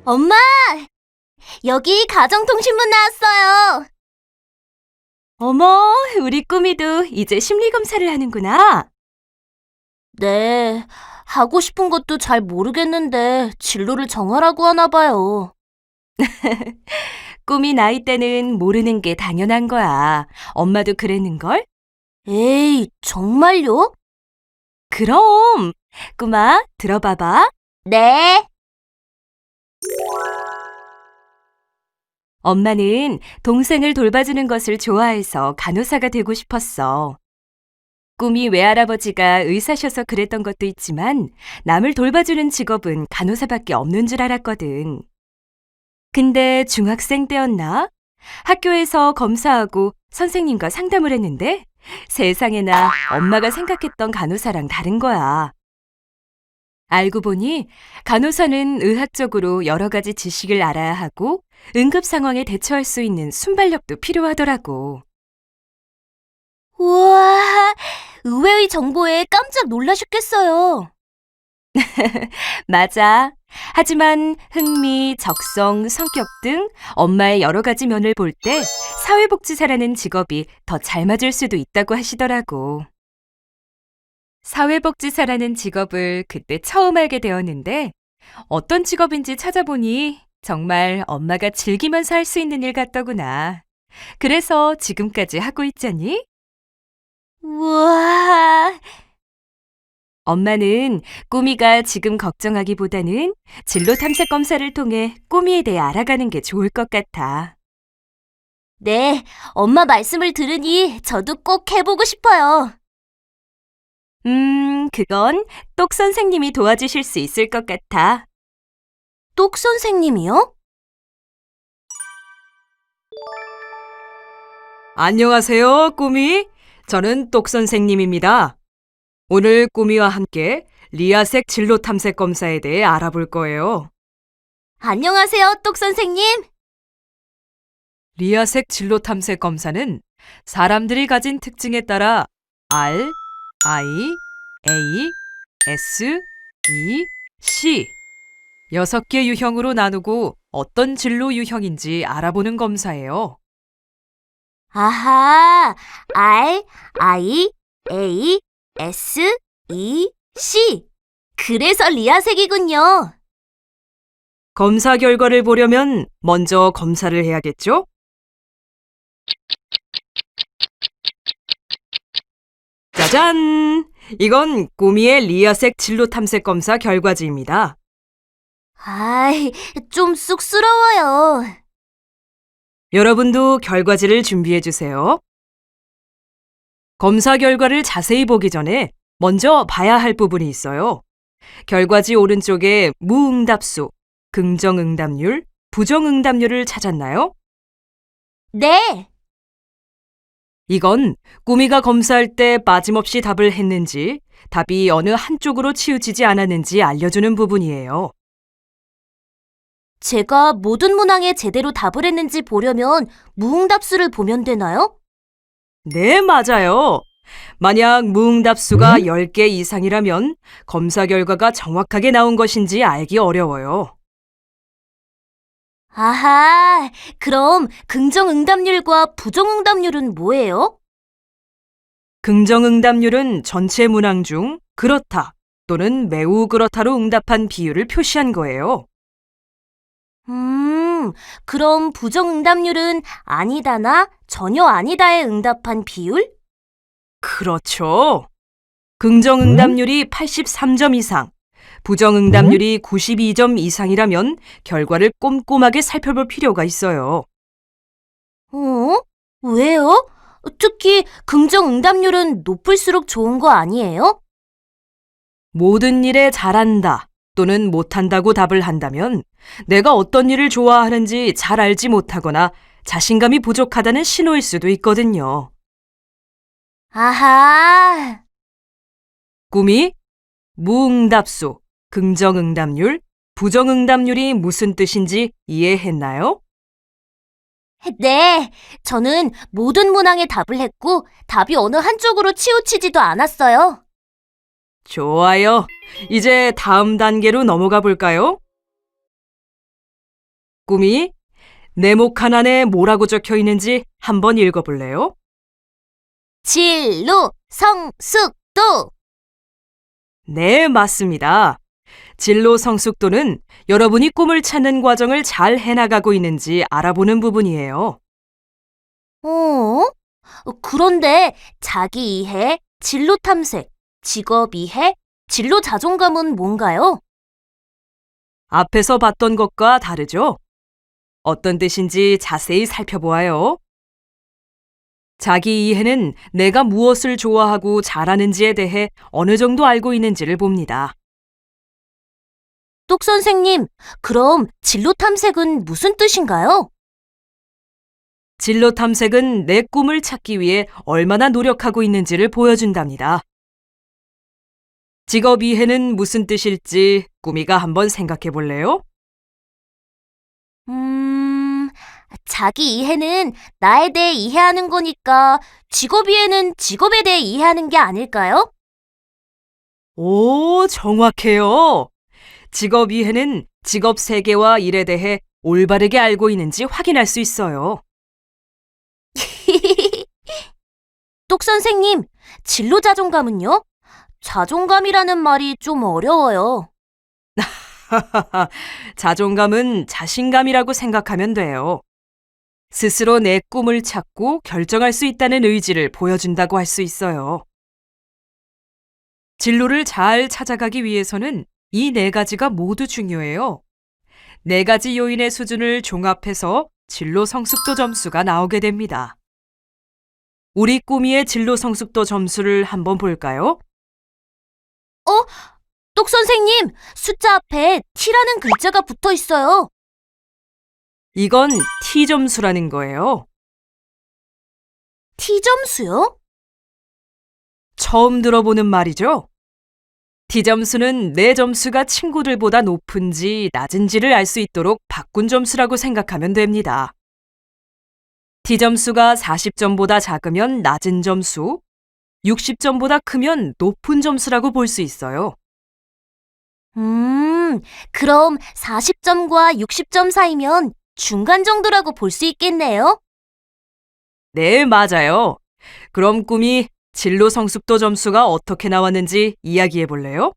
엄마! 여기 가정통신문 나왔어요. 어머, 우리 꾸미도 이제 심리검사를 하는구나. 네, 하고 싶은 것도 잘 모르겠는데 진로를 정하라고 하나 봐요. 꾸미 나이 때는 모르는 게 당연한 거야. 엄마도 그랬는걸? 에이, 정말요? 그럼! 꾸마, 들어봐봐. 네. 엄마는 동생을 돌봐주는 것을 좋아해서 간호사가 되고 싶었어. 꿈이 외할아버지가 의사셔서 그랬던 것도 있지만 남을 돌봐주는 직업은 간호사밖에 없는 줄 알았거든. 근데 중학생 때였나? 학교에서 검사하고 선생님과 상담을 했는데 세상에나 엄마가 생각했던 간호사랑 다른 거야. 알고 보니 간호사는 의학적으로 여러 가지 지식을 알아야 하고 응급 상황에 대처할 수 있는 순발력도 필요하더라고. 우와, 의외의 정보에 깜짝 놀라셨겠어요. 맞아. 하지만 흥미, 적성, 성격 등 엄마의 여러 가지 면을 볼 때 사회복지사라는 직업이 더 잘 맞을 수도 있다고 하시더라고. 사회복지사라는 직업을 그때 처음 알게 되었는데 어떤 직업인지 찾아보니 정말 엄마가 즐기면서 할 수 있는 일 같더구나. 그래서 지금까지 하고 있잖니? 우와, 엄마는 꾸미가 지금 걱정하기보다는 진로 탐색 검사를 통해 꾸미에 대해 알아가는 게 좋을 것 같아. 네, 엄마 말씀을 들으니 저도 꼭 해보고 싶어요. 그건 똑 선생님이 도와주실 수 있을 것 같아. 똑 선생님이요? 안녕하세요, 꾸미. 저는 똑 선생님입니다. 오늘 꾸미와 함께 리아색 진로 탐색 검사에 대해 알아볼 거예요. 안녕하세요, 똑 선생님. 리아색 진로 탐색 검사는 사람들이 가진 특징에 따라 R, I, A, S, E, C 6개 유형으로 나누고 어떤 진로 유형인지 알아보는 검사예요. 아하, R, I, A, S, E, C. 그래서 리아색이군요. 검사 결과를 보려면 먼저 검사를 해야겠죠? 짜잔! 이건 꾸미의 리아색 진로 탐색 검사 결과지입니다. 아이, 좀 쑥스러워요. 여러분도 결과지를 준비해 주세요. 검사 결과를 자세히 보기 전에 먼저 봐야 할 부분이 있어요. 결과지 오른쪽에 무응답수, 긍정응답률, 부정응답률을 찾았나요? 네, 이건 꾸미가 검사할 때 빠짐없이 답을 했는지 답이 어느 한쪽으로 치우치지 않았는지 알려주는 부분이에요. 제가 모든 문항에 제대로 답을 했는지 보려면 무응답수를 보면 되나요? 네, 맞아요. 만약 무응답수가 10개 이상이라면 검사 결과가 정확하게 나온 것인지 알기 어려워요. 아하, 그럼 긍정응답률과 부정응답률은 뭐예요? 긍정응답률은 전체 문항 중 그렇다 또는 매우 그렇다로 응답한 비율을 표시한 거예요. 그럼 부정응답률은 아니다나 전혀 아니다에 응답한 비율? 그렇죠. 긍정응답률이 83점 이상, 부정응답률이 92점 이상이라면 결과를 꼼꼼하게 살펴볼 필요가 있어요. 어? 왜요? 특히 긍정 응답률은 높을수록 좋은 거 아니에요? 모든 일에 잘한다 또는 못한다고 답을 한다면 내가 어떤 일을 좋아하는지 잘 알지 못하거나 자신감이 부족하다는 신호일 수도 있거든요. 아하. 꿈이 무응답수, 긍정응답률, 부정응답률이 무슨 뜻인지 이해했나요? 네, 저는 모든 문항에 답을 했고 답이 어느 한쪽으로 치우치지도 않았어요. 좋아요. 이제 다음 단계로 넘어가 볼까요? 꿈이 네모칸 안에 뭐라고 적혀 있는지 한번 읽어볼래요? 진로, 성숙도. 네, 맞습니다. 진로 성숙도는 여러분이 꿈을 찾는 과정을 잘 해나가고 있는지 알아보는 부분이에요. 어? 그런데 자기 이해, 진로 탐색, 직업 이해, 진로 자존감은 뭔가요? 앞에서 봤던 것과 다르죠? 어떤 뜻인지 자세히 살펴보아요. 자기 이해는 내가 무엇을 좋아하고 잘하는지에 대해 어느 정도 알고 있는지를 봅니다. 똑 선생님, 그럼 진로 탐색은 무슨 뜻인가요? 진로 탐색은 내 꿈을 찾기 위해 얼마나 노력하고 있는지를 보여준답니다. 직업 이해는 무슨 뜻일지 꾸미가 한번 생각해 볼래요? 자기 이해는 나에 대해 이해하는 거니까 직업 이해는 직업에 대해 이해하는 게 아닐까요? 오, 정확해요. 직업 이해는 직업 세계와 일에 대해 올바르게 알고 있는지 확인할 수 있어요. 똑 선생님, 진로 자존감은요? 자존감이라는 말이 좀 어려워요. 자존감은 자신감이라고 생각하면 돼요. 스스로 내 꿈을 찾고 결정할 수 있다는 의지를 보여준다고 할 수 있어요. 진로를 잘 찾아가기 위해서는 이 네 가지가 모두 중요해요. 네 가지 요인의 수준을 종합해서 진로 성숙도 점수가 나오게 됩니다. 우리 꾸미의 진로 성숙도 점수를 한번 볼까요? 똑 선생님, 숫자 앞에 T라는 글자가 붙어 있어요. 이건 T 점수라는 거예요. T 점수요? 처음 들어보는 말이죠? T 점수는 내 점수가 친구들보다 높은지 낮은지를 알 수 있도록 바꾼 점수라고 생각하면 됩니다. T 점수가 40점보다 작으면 낮은 점수, 60점보다 크면 높은 점수라고 볼 수 있어요. 그럼 40점과 60점 사이면 중간 정도라고 볼 수 있겠네요. 네, 맞아요. 그럼 꿈이 진로 성숙도 점수가 어떻게 나왔는지 이야기해 볼래요?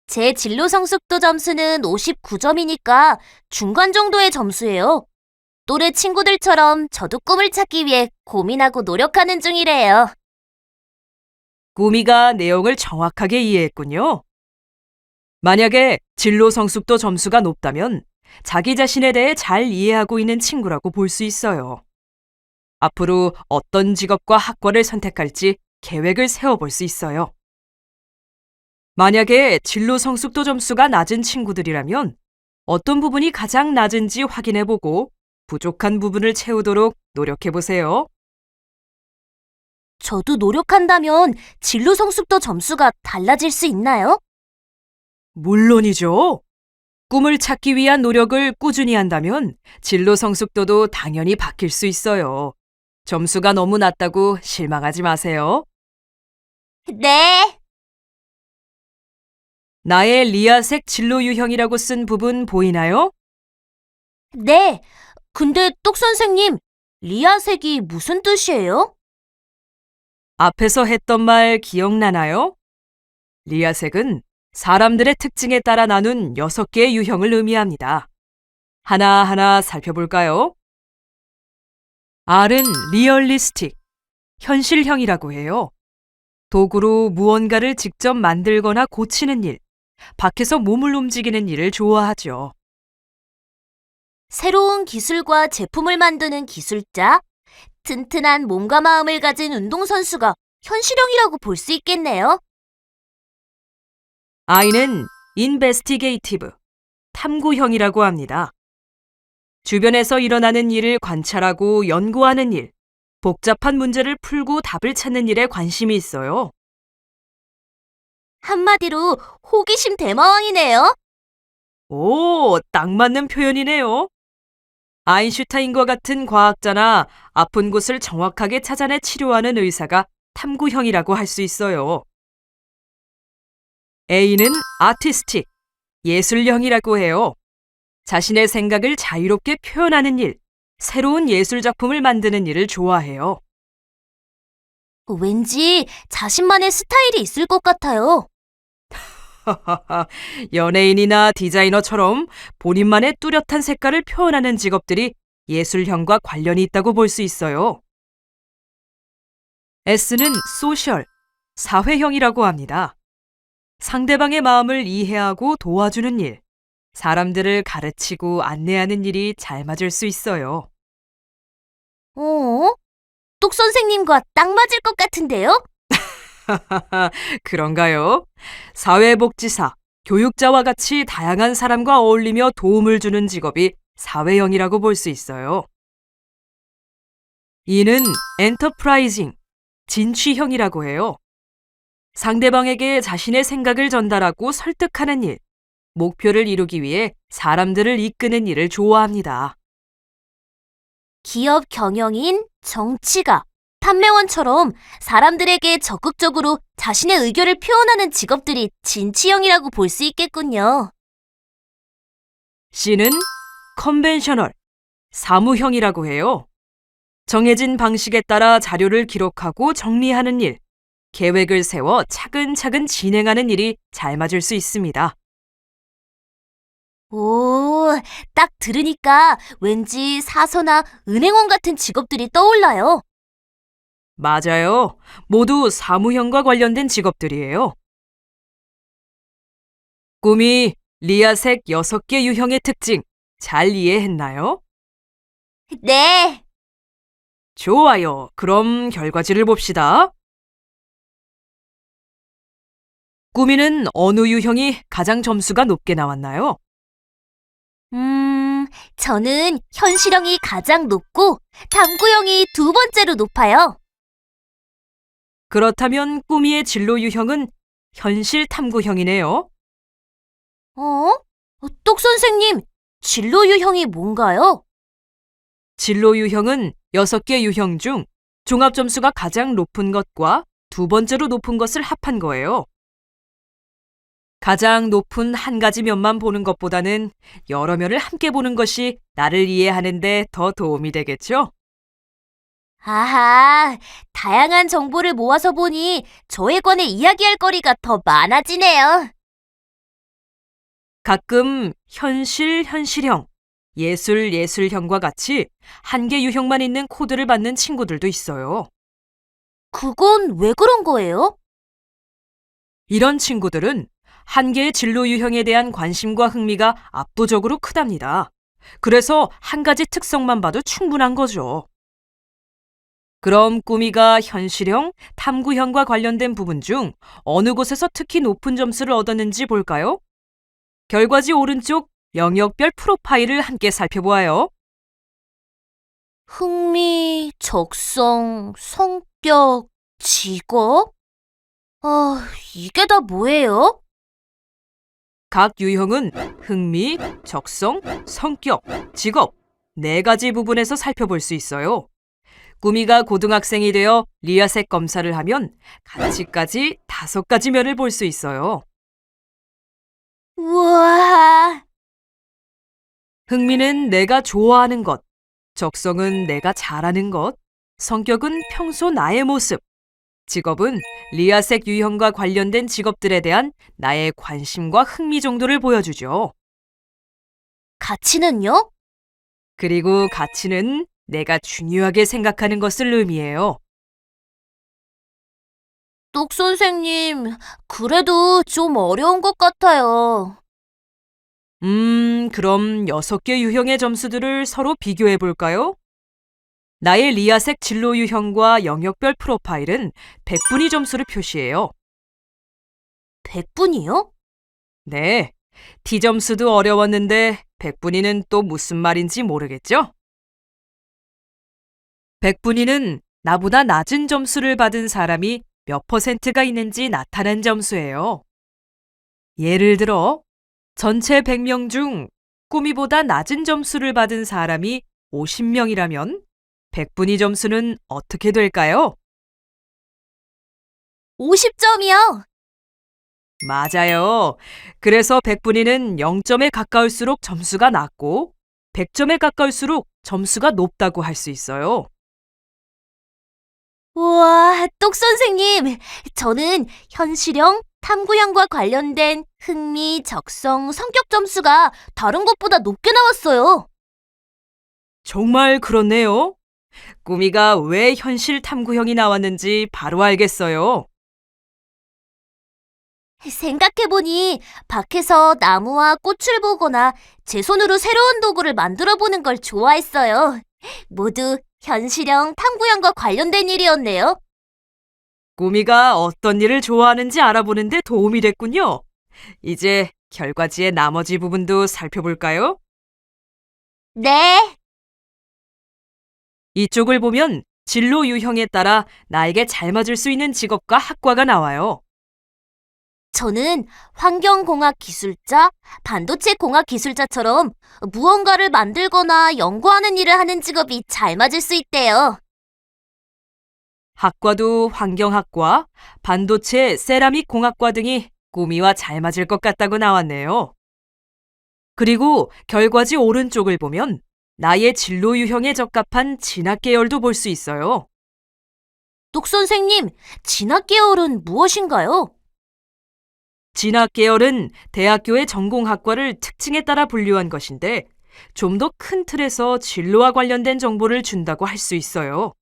제 진로 성숙도 점수는 59점이니까 중간 정도의 점수예요. 또래 친구들처럼 저도 꿈을 찾기 위해 고민하고 노력하는 중이래요. 꾸미가 내용을 정확하게 이해했군요. 만약에 진로 성숙도 점수가 높다면 자기 자신에 대해 잘 이해하고 있는 친구라고 볼 수 있어요. 앞으로 어떤 직업과 학과를 선택할지 계획을 세워볼 수 있어요. 만약에 진로 성숙도 점수가 낮은 친구들이라면 어떤 부분이 가장 낮은지 확인해보고 부족한 부분을 채우도록 노력해보세요. 저도 노력한다면 진로 성숙도 점수가 달라질 수 있나요? 물론이죠. 꿈을 찾기 위한 노력을 꾸준히 한다면 진로 성숙도도 당연히 바뀔 수 있어요. 점수가 너무 낮다고 실망하지 마세요. 네. 나의 리아색 진로 유형이라고 쓴 부분 보이나요? 네. 근데 똑 선생님, 리아색이 무슨 뜻이에요? 앞에서 했던 말 기억나나요? 리아색은 사람들의 특징에 따라 나눈 6개의 유형을 의미합니다. 하나하나 살펴볼까요? R은 리얼리스틱, 현실형이라고 해요. 도구로 무언가를 직접 만들거나 고치는 일, 밖에서 몸을 움직이는 일을 좋아하죠. 새로운 기술과 제품을 만드는 기술자, 튼튼한 몸과 마음을 가진 운동선수가 현실형이라고 볼 수 있겠네요. I는 인베스티게이티브, 탐구형이라고 합니다. 주변에서 일어나는 일을 관찰하고 연구하는 일, 복잡한 문제를 풀고 답을 찾는 일에 관심이 있어요. 한마디로 호기심 대마왕이네요. 오, 딱 맞는 표현이네요. 아인슈타인과 같은 과학자나 아픈 곳을 정확하게 찾아내 치료하는 의사가 탐구형이라고 할 수 있어요. A는 아티스틱, 예술형이라고 해요. 자신의 생각을 자유롭게 표현하는 일, 새로운 예술 작품을 만드는 일을 좋아해요. 왠지 자신만의 스타일이 있을 것 같아요. 연예인이나 디자이너처럼 본인만의 뚜렷한 색깔을 표현하는 직업들이 예술형과 관련이 있다고 볼 수 있어요. S는 소셜, 사회형이라고 합니다. 상대방의 마음을 이해하고 도와주는 일, 사람들을 가르치고 안내하는 일이 잘 맞을 수 있어요. 똑 선생님과 딱 맞을 것 같은데요? 그런가요? 사회복지사, 교육자와 같이 다양한 사람과 어울리며 도움을 주는 직업이 사회형이라고 볼 수 있어요. 이는 엔터프라이징, 진취형이라고 해요. 상대방에게 자신의 생각을 전달하고 설득하는 일, 목표를 이루기 위해 사람들을 이끄는 일을 좋아합니다. 기업 경영인, 정치가, 판매원처럼 사람들에게 적극적으로 자신의 의견을 표현하는 직업들이 진취형이라고 볼 수 있겠군요. C는 컨벤셔널, 사무형이라고 해요. 정해진 방식에 따라 자료를 기록하고 정리하는 일, 계획을 세워 차근차근 진행하는 일이 잘 맞을 수 있습니다. 오, 딱 들으니까 왠지 사서나 은행원 같은 직업들이 떠올라요. 맞아요. 모두 사무형과 관련된 직업들이에요. 꿈이 리아색 6개 유형의 특징 잘 이해했나요? 네, 좋아요. 그럼 결과지를 봅시다. 꾸미는 어느 유형이 가장 점수가 높게 나왔나요? 저는 현실형이 가장 높고 탐구형이 두 번째로 높아요. 그렇다면 꾸미의 진로 유형은 현실 탐구형이네요. 똑 선생님, 진로 유형이 뭔가요? 진로 유형은 6개 유형 중 종합 점수가 가장 높은 것과 두 번째로 높은 것을 합한 거예요. 가장 높은 한 가지 면만 보는 것보다는 여러 면을 함께 보는 것이 나를 이해하는 데 더 도움이 되겠죠? 아하, 다양한 정보를 모아서 보니 저에 관해 이야기할 거리가 더 많아지네요. 가끔 현실, 현실형, 예술, 예술형과 같이 한 개 유형만 있는 코드를 받는 친구들도 있어요. 그건 왜 그런 거예요? 이런 친구들은 한 개의 진로 유형에 대한 관심과 흥미가 압도적으로 크답니다. 그래서 한 가지 특성만 봐도 충분한 거죠. 그럼 꾸미가 현실형, 탐구형과 관련된 부분 중 어느 곳에서 특히 높은 점수를 얻었는지 볼까요? 결과지 오른쪽 영역별 프로파일을 함께 살펴보아요. 흥미, 적성, 성격, 직업? 이게 다 뭐예요? 각 유형은 흥미, 적성, 성격, 직업 4가지 부분에서 살펴볼 수 있어요. 꾸미가 고등학생이 되어 리아색 검사를 하면 가치까지 5가지 면을 볼 수 있어요. 우와, 흥미는 내가 좋아하는 것, 적성은 내가 잘하는 것, 성격은 평소 나의 모습, 직업은 리아색 유형과 관련된 직업들에 대한 나의 관심과 흥미 정도를 보여주죠. 가치는요? 그리고 가치는 내가 중요하게 생각하는 것을 의미해요. 똑 선생님, 그래도 좀 어려운 것 같아요. 그럼 6개 유형의 점수들을 서로 비교해 볼까요? 나의 리아색 진로 유형과 영역별 프로파일은 100분위 점수를 표시해요. 100분이요? 네, T 점수도 어려웠는데 100분위는 또 무슨 말인지 모르겠죠? 100분위는 나보다 낮은 점수를 받은 사람이 몇 %가 있는지 나타낸 점수예요. 예를 들어, 전체 100명 중 꾸미보다 낮은 점수를 받은 사람이 50명이라면 100분위 점수는 어떻게 될까요? 50점이요. 맞아요. 그래서 100분위는 0점에 가까울수록 점수가 낮고 100점에 가까울수록 점수가 높다고 할 수 있어요. 우와, 똑 선생님. 저는 현실형, 탐구형과 관련된 흥미, 적성, 성격 점수가 다른 것보다 높게 나왔어요. 정말 그렇네요. 꾸미가 왜 현실 탐구형이 나왔는지 바로 알겠어요. 생각해보니 밖에서 나무와 꽃을 보거나 제 손으로 새로운 도구를 만들어 보는 걸 좋아했어요. 모두 현실형, 탐구형과 관련된 일이었네요. 꾸미가 어떤 일을 좋아하는지 알아보는 데 도움이 됐군요. 이제 결과지의 나머지 부분도 살펴볼까요? 네. 이쪽을 보면 진로 유형에 따라 나에게 잘 맞을 수 있는 직업과 학과가 나와요. 저는 환경공학 기술자, 반도체 공학 기술자처럼 무언가를 만들거나 연구하는 일을 하는 직업이 잘 맞을 수 있대요. 학과도 환경학과, 반도체, 세라믹 공학과 등이 꾸미와 잘 맞을 것 같다고 나왔네요. 그리고 결과지 오른쪽을 보면 나의 진로 유형에 적합한 진학 계열도 볼 수 있어요. 똑 선생님, 진학 계열은 무엇인가요? 진학 계열은 대학교의 전공학과를 특징에 따라 분류한 것인데 좀 더 큰 틀에서 진로와 관련된 정보를 준다고 할 수 있어요.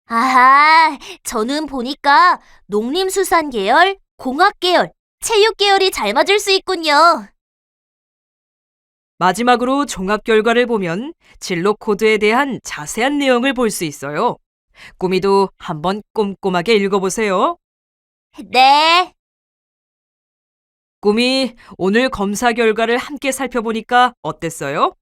아하, 저는 보니까 농림수산 계열, 공학 계열, 체육 계열이 잘 맞을 수 있군요. 마지막으로 종합 결과를 보면 진로 코드에 대한 자세한 내용을 볼 수 있어요. 꾸미도 한번 꼼꼼하게 읽어보세요. 네. 꾸미, 오늘 검사 결과를 함께 살펴보니까 어땠어요?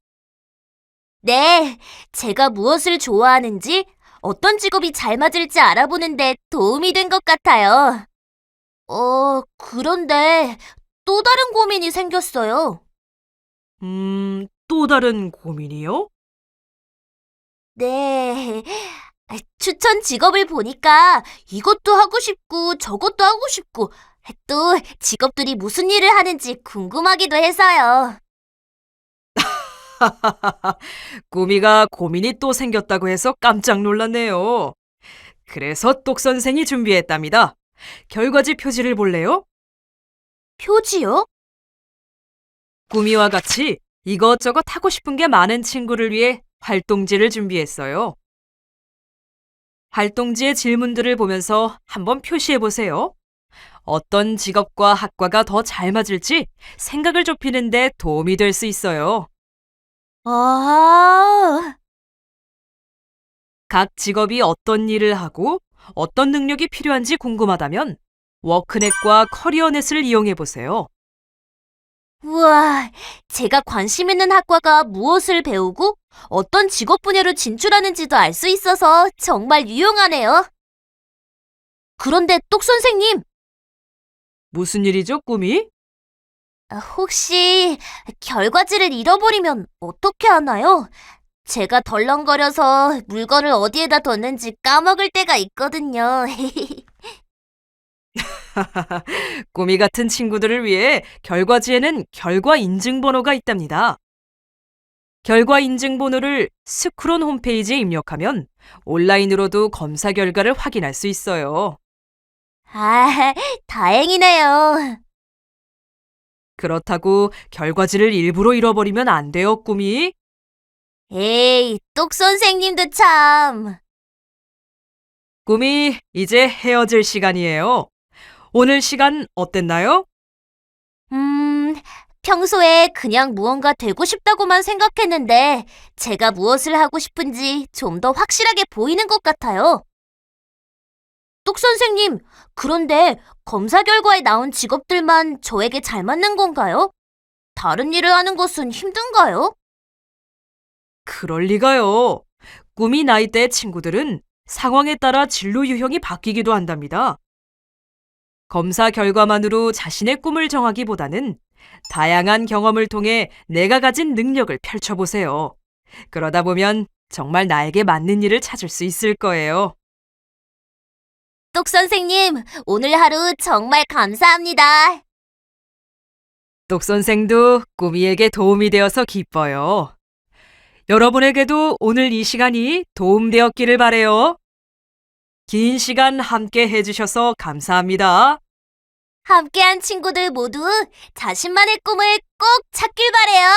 네, 제가 무엇을 좋아하는지, 어떤 직업이 잘 맞을지 알아보는데 도움이 된 것 같아요. 그런데 또 다른 고민이 생겼어요. 또 다른 고민이요? 네, 추천 직업을 보니까 이것도 하고 싶고 저것도 하고 싶고 또 직업들이 무슨 일을 하는지 궁금하기도 해서요. 꾸미가 고민이 또 생겼다고 해서 깜짝 놀랐네요. 그래서 똑 선생이 준비했답니다. 결과지 표지를 볼래요? 표지요? 꾸미와 같이 이것저것 하고 싶은 게 많은 친구를 위해 활동지를 준비했어요. 활동지의 질문들을 보면서 한번 표시해 보세요. 어떤 직업과 학과가 더 잘 맞을지 생각을 좁히는 데 도움이 될 수 있어요. 아, 각 직업이 어떤 일을 하고 어떤 능력이 필요한지 궁금하다면 워크넷과 커리어넷을 이용해 보세요. 우와, 제가 관심 있는 학과가 무엇을 배우고 어떤 직업 분야로 진출하는지도 알 수 있어서 정말 유용하네요. 그런데 똑 선생님, 무슨 일이죠, 꾸미? 혹시 결과지를 잃어버리면 어떻게 하나요? 제가 덜렁거려서 물건을 어디에다 뒀는지 까먹을 때가 있거든요. 꾸미 같은 친구들을 위해 결과지에는 결과 인증 번호가 있답니다. 결과 인증 번호를 스크론 홈페이지에 입력하면 온라인으로도 검사 결과를 확인할 수 있어요. 아, 다행이네요. 그렇다고 결과지를 일부러 잃어버리면 안 돼요, 꾸미. 에이, 똑 선생님도 참. 꾸미, 이제 헤어질 시간이에요. 오늘 시간 어땠나요? 음, 평소에 그냥 무언가 되고 싶다고만 생각했는데 제가 무엇을 하고 싶은지 좀 더 확실하게 보이는 것 같아요. 똑 선생님, 그런데 검사 결과에 나온 직업들만 저에게 잘 맞는 건가요? 다른 일을 하는 것은 힘든가요? 그럴 리가요. 꿈이 나이대의 친구들은 상황에 따라 진로 유형이 바뀌기도 한답니다. 검사 결과만으로 자신의 꿈을 정하기보다는 다양한 경험을 통해 내가 가진 능력을 펼쳐보세요. 그러다 보면 정말 나에게 맞는 일을 찾을 수 있을 거예요. 똑 선생님, 오늘 하루 정말 감사합니다. 똑 선생도 꾸미에게 도움이 되어서 기뻐요. 여러분에게도 오늘 이 시간이 도움되었기를 바래요. 긴 시간 함께 해주셔서 감사합니다. 함께한 친구들 모두 자신만의 꿈을 꼭 찾길 바래요.